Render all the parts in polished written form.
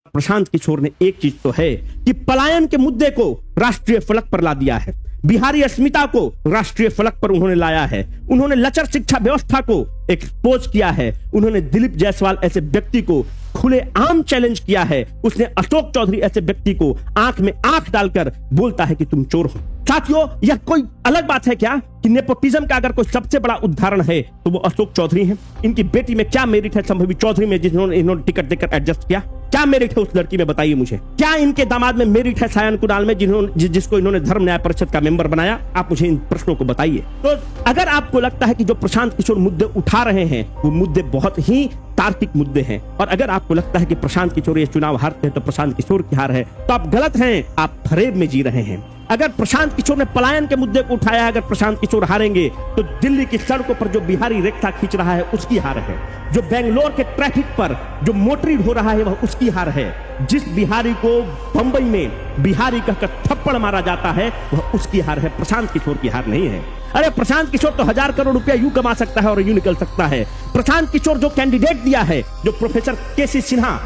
प्रशांत किशोर ने एक चीज तो है कि पलायन के मुद्दे को राष्ट्रीय फलक पर ला दिया है, बिहारी अस्मिता को राष्ट्रीय फलक पर उन्होंने लाया है, उन्होंने लचर शिक्षा व्यवस्था को एक्सपोज किया है, उन्होंने दिलीप जायसवाल ऐसे व्यक्ति को खुले आम चैलेंज किया है, उसने अशोक चौधरी ऐसे व्यक्ति को आंख में आंख डालकर बोलता है कि तुम चोर हो। साथियों, यह कोई अलग बात है क्या कि नेपोटिज्म का अगर कोई सबसे बड़ा उदाहरण है तो वो अशोक चौधरी हैं। इनकी बेटी में क्या मेरिट है संभवी चौधरी में, जिन्होंने इन्होंने टिकट देकर एडजस्ट किया? क्या मेरिट है उस लड़की में, बताइए मुझे। क्या इनके दामाद में मेरिट है सायन कुणाल में, जिसको इन्होंने धर्म न्याय परिषद का मेंबर बनाया? आप मुझे इन प्रश्नों को बताइए। तो अगर आपको लगता है कि जो प्रशांत किशोर मुद्दे उठा रहे हैं वो मुद्दे बहुत ही तार्किक मुद्दे हैं, और अगर आपको लगता है कि प्रशांत किशोर ये चुनाव हारते हैं तो प्रशांत किशोर की हार है, तो आप गलत हैं, आप फरेब में जी रहे हैं। अगर प्रशांत किशोर ने पलायन के मुद्दे को उठाया, अगर प्रशांत किशोर हारेंगे तो दिल्ली की सड़कों पर जो बिहारी रेखा खींच रहा है उसकी हार है, जो बेंगलोर के ट्रैफिक पर जो मोटरी हो रहा है वह उसकी हार है, जिस बिहारी को बंबई में बिहारी कहकर थप्पड़ मारा जाता है वह उसकी हार है, प्रशांत किशोर की हार नहीं है। अरे प्रशांत किशोर तो 1000 करोड़ रुपया यूं कमा सकता है और यूं निकल सकता है। प्रशांत किशोर जो कैंडिडेट दिया है, जो प्रोफेसर केसी सिन्हा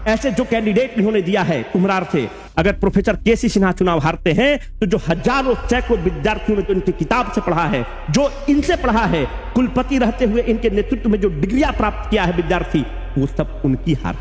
ऐसे जो कैंडिडेट इन्होंने दिया है कुम्हरार से, अगर प्रोफेसर केसी सिन्हा चुनाव हारते हैं तो जो हजारों सैकड़ों विद्यार्थियों ने जो इनकी किताब से पढ़ा है, जो इनसे पढ़ा है, कुलपति रहते हुए इनके नेतृत्व में जो डिग्रियां प्राप्त किया है विद्यार्थी, वो सब उनकी हार,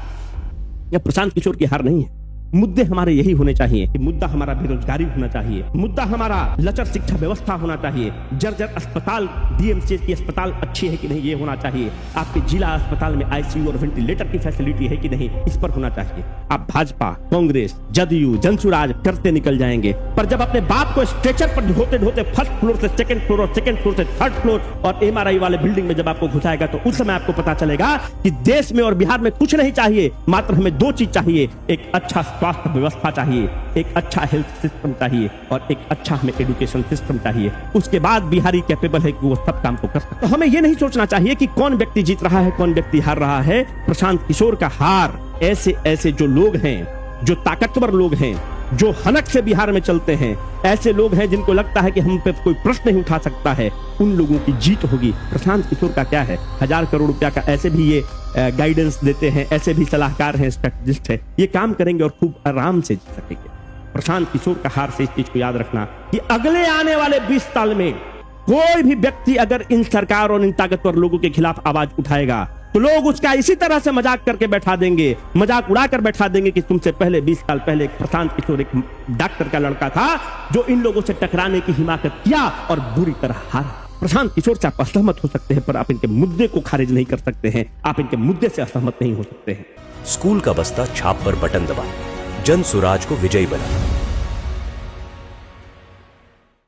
यह प्रशांत किशोर की हार नहीं है। मुद्दे हमारे यही होने चाहिए कि मुद्दा हमारा बेरोजगारी होना चाहिए, मुद्दा हमारा लचर शिक्षा व्यवस्था होना चाहिए, जर्जर अस्पताल, डीएमसीएच की अस्पताल अच्छी है कि नहीं ये होना चाहिए, आपके जिला अस्पताल में आईसीयू और वेंटिलेटर की फैसिलिटी है कि नहीं इस पर होना चाहिए। आप भाजपा, कांग्रेस, जदयू, जनसुराज करते निकल जाएंगे, पर जब अपने बाप को स्ट्रेचर पर ढोते ढोते फर्स्ट फ्लोर से सेकंड फ्लोर और सेकंड फ्लोर से थर्ड फ्लोर और एमआरआई वाले बिल्डिंग में जब आपको घुसाएगा तो उस समय आपको पता चलेगा कि देश में और बिहार में कुछ नहीं चाहिए, मात्र हमें दो चीज चाहिए, एक अच्छा स्वास्थ्य व्यवस्था चाहिए, एक अच्छा हेल्थ सिस्टम चाहिए और एक अच्छा हमें एजुकेशन सिस्टम चाहिए। उसके बाद बिहारी कैपेबल है कि वो सब काम को कर सकते। तो हमें ये नहीं सोचना चाहिए कि कौन व्यक्ति जीत रहा है, कौन व्यक्ति हार रहा है। प्रशांत किशोर का हार ऐसे ऐसे जो लोग हैं, जो ताकतवर लोग हैं, जो हनक से बिहार में चलते हैं, ऐसे लोग हैं जिनको लगता है कि हम पे कोई प्रश्न नहीं उठा सकता है, उन लोगों की जीत होगी। प्रशांत किशोर का क्या है, 1000 करोड़ रुपया का ऐसे भी ये गाइडेंस देते हैं, ऐसे भी सलाहकार हैं, स्ट्रेटेजिस्ट है, ये काम करेंगे और खूब आराम से जीत सकेंगे। प्रशांत किशोर का हार से इस चीज को याद रखना कि अगले आने वाले 20 साल में कोई भी व्यक्ति अगर इन सरकार और इन ताकतवर लोगों के खिलाफ आवाज उठाएगा तो लोग उसका इसी तरह से मजाक करके बैठा देंगे, मजाक उड़ाकर बैठा देंगे कि तुमसे पहले 20 साल पहले प्रशांत किशोर एक डॉक्टर का लड़का था जो इन लोगों से टकराने की हिमाकत किया और बुरी तरह हारा। प्रशांत किशोर से आप असहमत हो सकते हैं पर आप इनके मुद्दे को खारिज नहीं कर सकते हैं, आप इनके मुद्दे से असहमत नहीं हो सकते हैं। स्कूल का बस्ता छाप पर बटन दबाएं, जन सुराज को विजयी बनाएं।